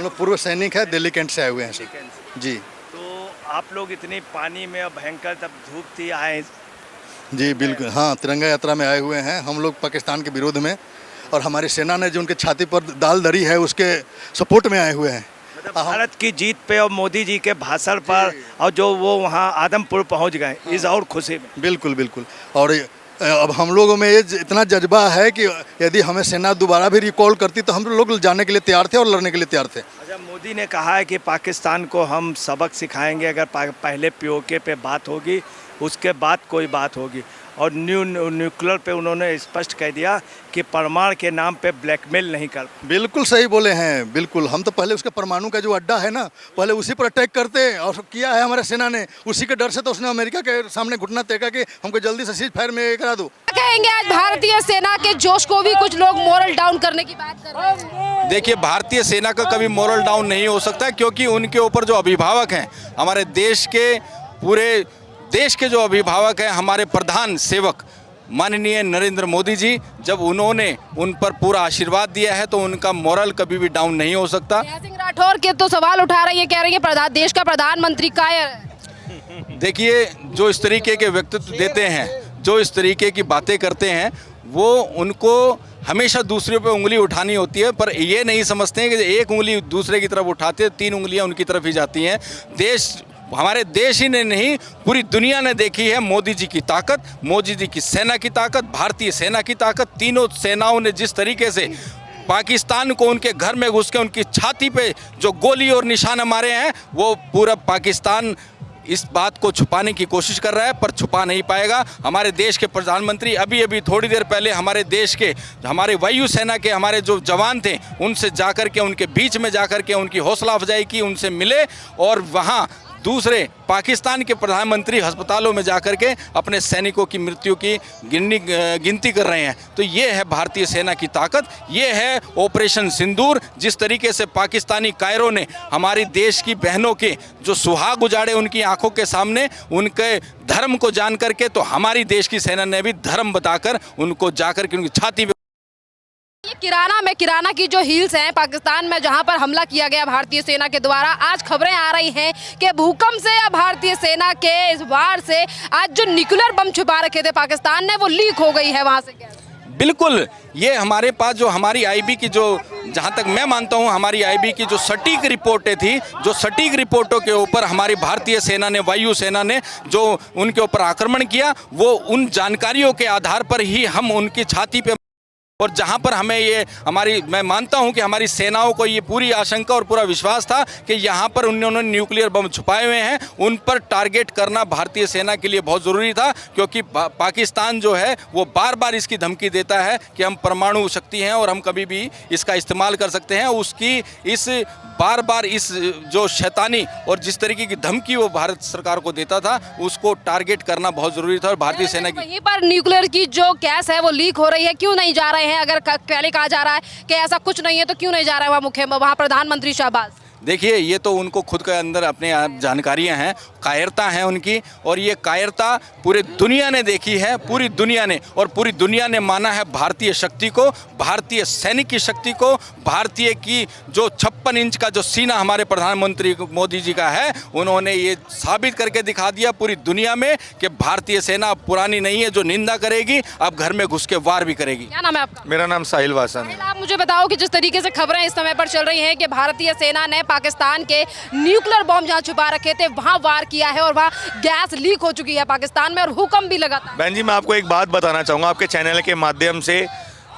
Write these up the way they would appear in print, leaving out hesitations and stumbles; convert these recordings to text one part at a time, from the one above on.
दोनों पूर्व सैनिक है, दिल्ली कैंट से आए हुए हैं ठीक है। सर। जी तो आप लोग इतनी पानी में और भयंकर तब धूप थी आए, जी बिल्कुल, हाँ, तिरंगा यात्रा में आए हुए हैं हम लोग पाकिस्तान के विरोध में, और हमारी सेना ने जो उनके छाती पर दाल धरी है उसके सपोर्ट में आए हुए हैं। मतलब भारत की जीत पे और मोदी जी के भाषण पर, और जो वो वहाँ आदमपुर पहुँच गए इस और खुशी में। बिल्कुल बिल्कुल। और अब हम लोगों में ये इतना जज्बा है कि यदि हमें सेना दोबारा भी रिकॉल करती तो हम लोग जाने के लिए तैयार थे और लड़ने के लिए तैयार थे। अच्छा, मोदी ने कहा है कि पाकिस्तान को हम सबक सिखाएंगे, अगर पहले पीओके पे बात होगी उसके बाद कोई बात होगी, और न्यूक्लियर पे उन्होंने स्पष्ट कह दिया कि परमाणु के नाम पे ब्लैकमेल नहीं कर। बिल्कुल सही बोले हैं, बिल्कुल। हम तो पहले उसके परमाणु का जो अड्डा है ना, पहले उसी पर अटैक करते, और किया है हमारे सेना ने। उसी के डर से तो उसने अमेरिका के सामने घुटना टेका कि हमको जल्दी से सीज फायर में करा दो। कहेंगे आज भारतीय सेना के जोश को भी कुछ लोग मोरल डाउन करने की बात कर रहे हैं। देखिए, भारतीय सेना का कभी मोरल डाउन नहीं हो सकता, क्योंकि उनके ऊपर जो अभिभावक हैं, हमारे देश के पूरे देश के जो अभिभावक हैं, हमारे प्रधान सेवक माननीय नरेंद्र मोदी जी, जब उन्होंने उन पर पूरा आशीर्वाद दिया है तो उनका मोरल कभी भी डाउन नहीं हो सकता। सिंह राठौर के तो सवाल उठा रहे हैं, कह रहे हैं देश का प्रधानमंत्री कायर है। देखिए, जो इस तरीके के व्यक्तित्व देते हैं, जो इस तरीके की बातें करते हैं, वो उनको हमेशा दूसरे पे उंगली उठानी होती है, पर ये नहीं समझते हैं कि एक उंगली दूसरे की तरफ उठाते हैं, 3 उंगलियां उनकी तरफ ही जाती हैं। हमारे देश ही ने नहीं, पूरी दुनिया ने देखी है मोदी जी की ताकत, मोदी जी की सेना की ताकत, भारतीय सेना की ताकत। तीनों सेनाओं ने जिस तरीके से पाकिस्तान को उनके घर में घुस के उनकी छाती पे जो गोली और निशाना मारे हैं, वो पूरा पाकिस्तान इस बात को छुपाने की कोशिश कर रहा है, पर छुपा नहीं पाएगा। हमारे देश के प्रधानमंत्री अभी थोड़ी देर पहले हमारे देश के, हमारे वायु सेना के हमारे जो जवान थे, उनसे जाकर के, उनके बीच में जाकर के उनकी हौसला अफजाई की, उनसे मिले, और वहाँ दूसरे पाकिस्तान के प्रधानमंत्री अस्पतालों में जाकर के अपने सैनिकों की मृत्यु की गिनती कर रहे हैं। तो ये है भारतीय सेना की ताकत, ये है ऑपरेशन सिंदूर। जिस तरीके से पाकिस्तानी कायरों ने हमारी देश की बहनों के जो सुहाग उजाड़े उनकी आंखों के सामने, उनके धर्म को जान करके, तो हमारी देश की सेना ने भी धर्म बताकर उनको जाकर के उनकी छाती पे। ये किराना की जो हिल्स हैं पाकिस्तान में, जहां पर हमला किया गया भारतीय सेना के द्वारा, आज खबरें आ रही हैं कि भूकंप से या भारतीय सेना के इस वार से आज जो न्यूक्लियर बम छुपा रखे थे पाकिस्तान ने, वो लीक हो गई है वहां से। क्या बिल्कुल, ये हमारे पास जो हमारी आईबी की जो, जहाँ तक मैं मानता हूँ, हमारी आईबी की जो सटीक रिपोर्टें थी, जो सटीक रिपोर्टों के ऊपर हमारी भारतीय सेना ने, वायु सेना ने जो उनके ऊपर आक्रमण किया, वो उन जानकारियों के आधार पर ही हम उनकी छाती पे, और जहाँ पर हमें ये मैं मानता हूँ कि हमारी सेनाओं को ये पूरी आशंका और पूरा विश्वास था कि यहाँ पर उन्होंने न्यूक्लियर बम छुपाए हुए हैं, उन पर टारगेट करना भारतीय सेना के लिए बहुत ज़रूरी था, क्योंकि पाकिस्तान जो है वो बार बार इसकी धमकी देता है कि हम परमाणु शक्ति हैं और हम कभी भी इसका इस्तेमाल कर सकते हैं। उसकी इस बार इस जो शैतानी और जिस तरीके की धमकी वो भारत सरकार को देता था, उसको टारगेट करना बहुत ज़रूरी था। और भारतीय सेना की वहीं पर न्यूक्लियर की जो गैस है वो लीक हो रही है, क्यों नहीं जा रहे हैं? अगर पहले कहा जा रहा है कि ऐसा कुछ नहीं है, तो क्यों नहीं जा रहा है वहाँ प्रधानमंत्री शहबाज? देखिए, ये तो उनको खुद के अंदर अपने जानकारियां हैं, कायरता है उनकी, और ये कायरता पूरी दुनिया ने देखी है, पूरी दुनिया ने, और पूरी दुनिया ने माना है भारतीय शक्ति को, भारतीय सैनिक की शक्ति को, भारतीय की जो 56 इंच का जो सीना हमारे प्रधानमंत्री मोदी जी का है, उन्होंने ये साबित करके दिखा दिया पूरी दुनिया में कि भारतीय सेना पुरानी नहीं है जो निंदा करेगी, अब घर में घुस के वार भी करेगी। क्या नाम है आपका? मेरा नाम साहिल वासन है। आप मुझे बताओ कि जिस तरीके से खबरें इस समय पर चल रही हैं कि भारतीय सेना ने पाकिस्तान के न्यूक्लियर बम जहां छुपा रखे थे वहां वार किया है, और वहां गैस लीक हो चुकी है पाकिस्तान में, और भूकंप भी लगातार। बहन जी, मैं आपको एक बात बताना चाहूँगा आपके चैनल के माध्यम से।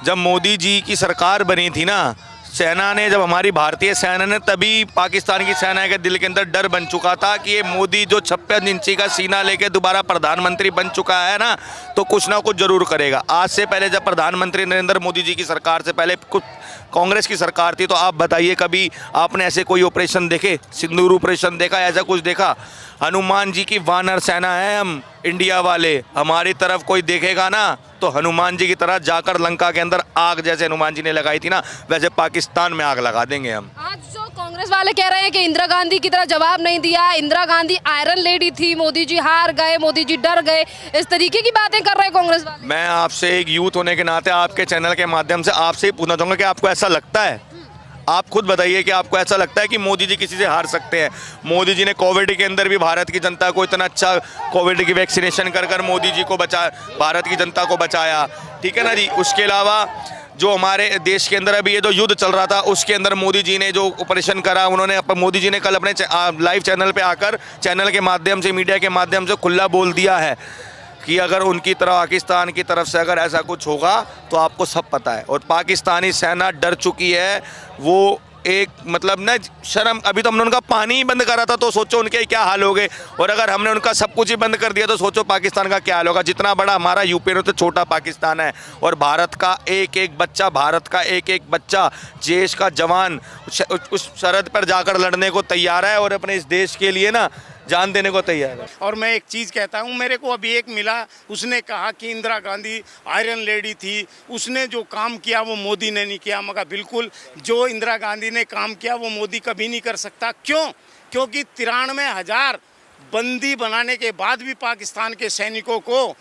जब मोदी जी की सरकार बनी थी ना, सेना ने, जब हमारी भारतीय सेना ने, तभी पाकिस्तान की सेना के दिल के अंदर डर बन चुका था कि ये मोदी जो 56 इंची का सीना लेके दोबारा प्रधानमंत्री बन चुका है ना, तो कुछ ना कुछ जरूर करेगा। आज से पहले जब प्रधानमंत्री नरेंद्र मोदी जी की सरकार से पहले कुछ कांग्रेस की सरकार थी, तो आप बताइए कभी आपने ऐसे कोई ऑपरेशन देखे? सिंदूर ऑपरेशन देखा? ऐसा कुछ देखा? हनुमान जी की वानर सेना है हम इंडिया वाले, हमारी तरफ कोई देखेगा ना तो हनुमान जी की तरह जाकर लंका के अंदर आग जैसे हनुमान जी ने लगाई थी ना, वैसे पाकिस्तान में आग लगा देंगे हम। आज जो कांग्रेस वाले कह रहे हैं कि इंदिरा गांधी की तरह जवाब नहीं दिया, इंदिरा गांधी आयरन लेडी थी, मोदी जी हार गए, मोदी जी डर गए, इस तरीके की बातें कर रहे हैं कांग्रेस वाले। मैं आपसे एक यूथ होने के नाते आपके चैनल के माध्यम से आपसे ही पूछना चाहूँगा कि आपको ऐसा लगता है आप खुद बताइए कि आपको ऐसा लगता है कि मोदी जी किसी से हार सकते हैं? मोदी जी ने कोविड के अंदर भी भारत की जनता को इतना अच्छा कोविड की वैक्सीनेशन कर कर मोदी जी को भारत की जनता को बचाया, ठीक है ना जी। उसके अलावा जो हमारे देश के अंदर अभी ये जो युद्ध चल रहा था उसके अंदर मोदी जी ने जो ऑपरेशन करा, उन्होंने मोदी जी ने कल अपने लाइव चैनल पे आकर चैनल के माध्यम से, मीडिया के माध्यम से खुला बोल दिया है कि अगर उनकी तरफ पाकिस्तान की तरफ से अगर ऐसा कुछ होगा तो आपको सब पता है। और पाकिस्तानी सेना डर चुकी है, वो एक मतलब ना शर्म, अभी तो हमने उनका पानी ही बंद करा था तो सोचो उनके क्या हाल हो गए, और अगर हमने उनका सब कुछ ही बंद कर दिया तो सोचो पाकिस्तान का क्या हाल होगा। जितना बड़ा हमारा यूपी है तो छोटा पाकिस्तान है, और भारत का एक एक बच्चा देश का जवान उस सरहद पर जाकर लड़ने को तैयार है और अपने इस देश के लिए ना जान देने को तैयार है। और मैं एक चीज़ कहता हूँ, मेरे को अभी एक मिला, उसने कहा कि इंदिरा गांधी आयरन लेडी थी, उसने जो काम किया वो मोदी ने नहीं किया। मगर बिल्कुल जो इंदिरा गांधी ने काम किया वो मोदी कभी नहीं कर सकता। क्यों? क्योंकि 93,000 बंदी बनाने के बाद भी पाकिस्तान के सैनिकों को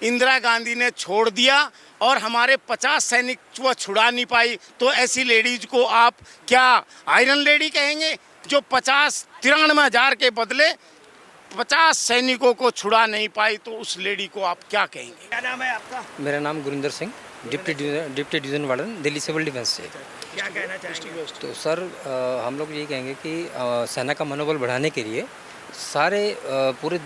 इंदिरा गांधी ने छोड़ दिया और हमारे 50 सैनिक वो छुड़ा नहीं पाई। तो ऐसी लेडीज को आप क्या आयरन लेडी कहेंगे जो 93,000 के बदले 50 सैनिकों को छुड़ा नहीं पाई? तो उस लेडी को आप क्या कहेंगे? क्या नाम है आपका? मेरा नाम Gurinder Singh, deputy division warden, Delhi civil defence से। क्या कहना चाहेंगे? तो सर हम लोग ये कहेंगे कि सेना का मनोबल बढ़ाने के लिए सारे पूरे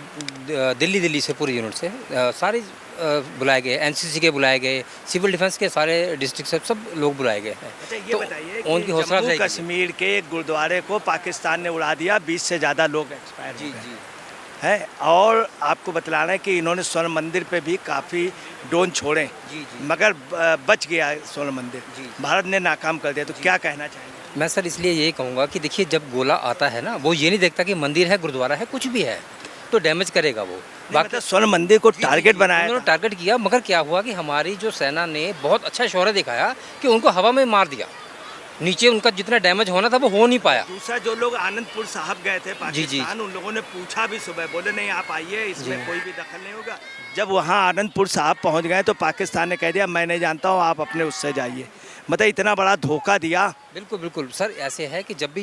दिल्ली से पूरे यूनिट से सारे बुलाए गए, एनसीसी के बुलाए गए, सिविल डिफेंस के सारे डिस्ट्रिक्ट से सब लोग बुलाए गए हैं। अच्छा ये तो बताइए उनकी हौसला जम्मू अफजाई कश्मीर के एक गुरुद्वारे को पाकिस्तान ने उड़ा दिया, 20 से ज़्यादा लोग एक्सपायर जी जी है। और आपको बतलाना है कि इन्होंने स्वर्ण मंदिर पे भी काफ़ी ड्रोन छोड़े, जी। मगर बच गया स्वर्ण मंदिर, जी। भारत ने नाकाम कर दिया। तो क्या कहना चाहेंगे? मैं सर इसलिए यही कहूँगा कि देखिए जब गोला आता है ना, वो ये नहीं देखता कि मंदिर है, गुरुद्वारा है, कुछ भी है, तो डैमेज करेगा वो। मतलब स्वर्ण मंदिर को टारगेट बनाया उन्होंने टारगेट किया, मगर क्या हुआ कि हमारी जो सेना ने बहुत अच्छा शौर्य दिखाया कि उनको हवा में मार दिया, नीचे उनका जितना डैमेज होना था वो हो नहीं पाया। दूसरा जो लोग आनंदपुर साहब गए थे जी। पाकिस्तान, उन लोगों ने पूछा भी सुबह, बोले नहीं आप आइए, इसमें कोई भी दखल नहीं होगा। जब वहाँ आनंदपुर साहब पहुँच गए तो पाकिस्तान ने कह दिया मैं नहीं जानता हूँ, आप अपने उससे जाइए। मतलब इतना बड़ा धोखा दिया। बिल्कुल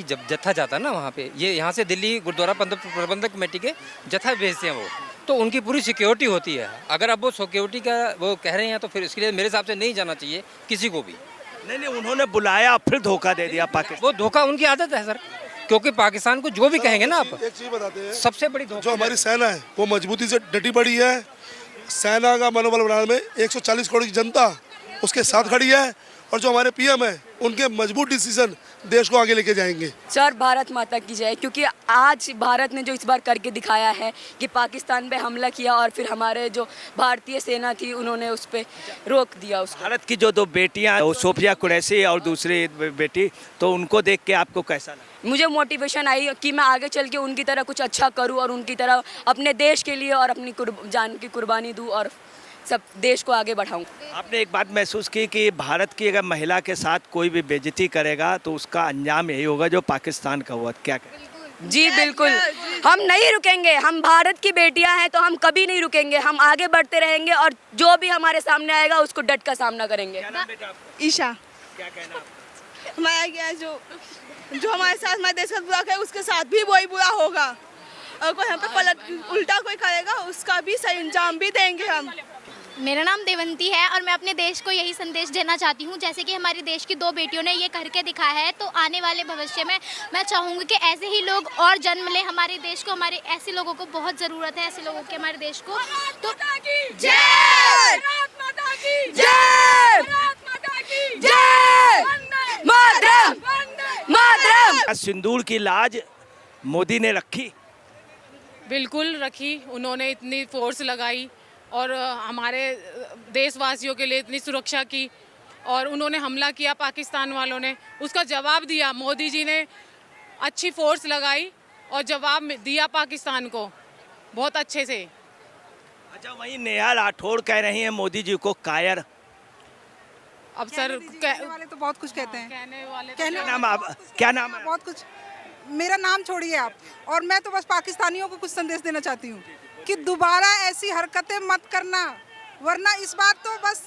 जब जत्था जाता है ना वहाँ पे, ये यहाँ से दिल्ली गुरुद्वारा प्रबंधक कमेटी के जत्था भेजते हैं वो, तो उनकी पूरी सिक्योरिटी होती है। अगर अब वो सिक्योरिटी का वो कह रहे हैं तो फिर इसके लिए मेरे हिसाब से नहीं जाना चाहिए किसी को भी। नहीं, उन्होंने बुलाया फिर धोखा दे दिया पाकिस्तान। वो धोखा उनकी आदत है सर, क्योंकि पाकिस्तान को जो भी कहेंगे ना आप, एक चीज बताते हैं, सबसे बड़ी धोखा जो हमारी सेना है वो मजबूती से डटी पड़ी है। सेना का मनोबल बढ़ाने में 140 करोड़ की जनता उसके साथ खड़ी है, और जो हमारे पीएम है उनके मजबूत डिसीजन देश को आगे लेके जाएंगे। सर भारत माता की जय, क्योंकि आज भारत ने जो इस बार करके दिखाया है कि पाकिस्तान पे हमला किया और फिर हमारे जो भारतीय सेना थी उन्होंने उस पर रोक दिया उसको। भारत की जो 2 बेटियां, सोफिया कुरैशी और दूसरी बेटी, तो उनको देख के आपको कैसा लगा? मुझे मोटिवेशन आई कि मैं आगे चल के उनकी तरह कुछ अच्छा करूं और उनकी तरह अपने देश के लिए और अपनी जान की कुर्बानी दूं और सब देश को आगे बढ़ाऊं। आपने एक बात महसूस की कि भारत की अगर महिला के साथ कोई भी बेइज्जती करेगा तो उसका अंजाम यही होगा जो पाकिस्तान का हुआ? क्या करें? जी बिल्कुल, हम नहीं रुकेंगे। हम भारत की बेटियां हैं तो हम कभी नहीं रुकेंगे, हम आगे बढ़ते रहेंगे और जो भी हमारे सामने आएगा उसको डट कर सामना करेंगे। क्या नाम बेटा आपका? ईशा। क्या कहना? हमारा क्या जो हमारे साथ हमारे देश का बुरा करे उसके साथ भी वही बुरा होगा, और कोई हम पे पलट उल्टा कोई करेगा उसका भी सही अंजाम भी देंगे हम। मेरा नाम देवंती है और मैं अपने देश को यही संदेश देना चाहती हूँ, जैसे कि हमारे देश की 2 बेटियों ने ये करके दिखाया है, तो आने वाले भविष्य में मैं चाहूँगी कि ऐसे ही लोग और जन्म लें हमारे देश को। हमारे ऐसे लोगों को बहुत ज़रूरत है, ऐसे लोगों की हमारे देश को। तो सिंदूर की लाज मोदी ने रखी? बिल्कुल रखी, उन्होंने इतनी फोर्स लगाई और हमारे देशवासियों के लिए इतनी सुरक्षा की, और उन्होंने हमला किया पाकिस्तान वालों ने, उसका जवाब दिया। मोदी जी ने अच्छी फोर्स लगाई और जवाब दिया पाकिस्तान को बहुत अच्छे से। अच्छा, वहीं नेहा राठौड़ कह रही हैं मोदी जी को कायर। अब सर कहने वाले तो बहुत कुछ कहते हैं, कहने वाले क्या नाम है? बहुत कुछ। मेरा नाम छोड़िए आप, और मैं तो बस पाकिस्तानियों को कुछ संदेश देना चाहती हूँ कि दोबारा ऐसी हरकतें मत करना, वरना इस बार तो बस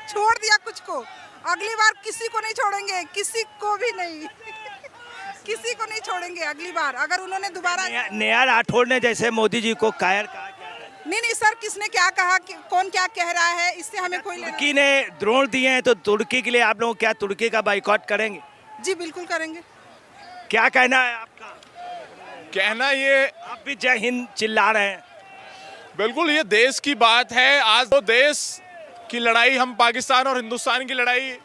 छोड़ दिया कुछ को, अगली बार किसी को नहीं छोड़ेंगे, किसी को भी नहीं किसी को नहीं छोड़ेंगे अगली बार अगर उन्होंने दोबारा। नेहा राठौड़ ने जैसे मोदी जी को कायर कहा, नहीं सर, किसने क्या कहा कि कौन क्या कह रहा है, इससे हमें कोई लेना। तुर्की ने ड्रोन दिए हैं तो तुर्की के लिए आप लोग क्या तुर्की का बाइकआउट करेंगे? जी बिल्कुल करेंगे। क्या कहना है आपका? कहना ये, आप भी जय हिंद चिल्ला रहे हैं। बिल्कुल ये देश की बात है। आज तो देश की लड़ाई, हम पाकिस्तान और हिंदुस्तान की लड़ाई,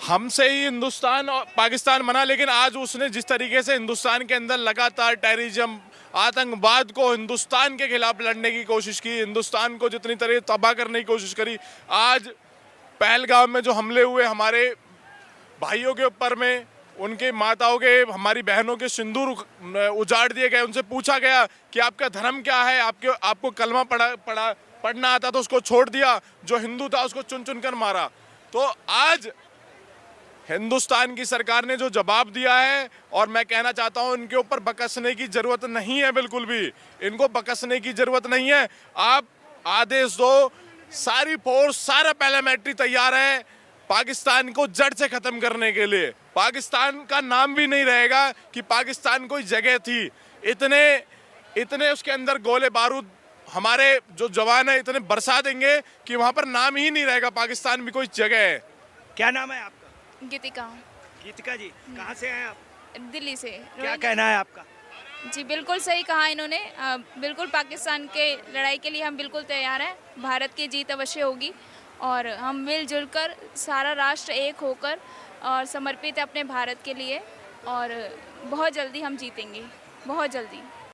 हमसे ही हिंदुस्तान और पाकिस्तान बना, लेकिन आज उसने जिस तरीके से हिंदुस्तान के अंदर लगातार टेररिज्म, आतंकवाद को हिंदुस्तान के खिलाफ लड़ने की कोशिश की, हिंदुस्तान को जितनी तरह तबाह करने की कोशिश करी, आज पहलगाम में जो हमले हुए हमारे भाइयों के ऊपर में, उनके माताओं के, हमारी बहनों के सिंदूर उजाड़ दिए गए, उनसे पूछा गया कि आपका धर्म क्या है, आपको कलमा पढ़ना आता तो उसको छोड़ दिया, जो हिंदू था उसको चुन चुन कर मारा। तो आज हिंदुस्तान की सरकार ने जो जवाब दिया है, और मैं कहना चाहता हूं इनके ऊपर बकसने की जरूरत नहीं है, बिल्कुल भी इनको बकसने की जरूरत नहीं है। आप आदेश दो, सारी फोर्स, सारा पैरामिलिट्री तैयार है पाकिस्तान को जड़ से खत्म करने के लिए। पाकिस्तान का नाम भी नहीं रहेगा कि पाकिस्तान कोई जगह थी। इतने उसके अंदर गोले बारूद हमारे जो जवान है इतने बरसा देंगे कि वहां पर नाम ही नहीं रहेगा पाकिस्तान भी कोई जगह है। क्या नाम है आपका? गीतिका। गीतिका जी, कहाँ से हैं आप? दिल्ली से। क्या कहना है आपका? जी बिल्कुल सही कहा इन्होंने। बिल्कुल पाकिस्तान के लड़ाई के लिए हम बिल्कुल तैयार हैं। भारत की जीत अवश्य होगी और हम मिलजुल कर सारा राष्ट्र एक होकर और समर्पित है अपने भारत के लिए, और बहुत जल्दी हम जीतेंगे, बहुत जल्दी।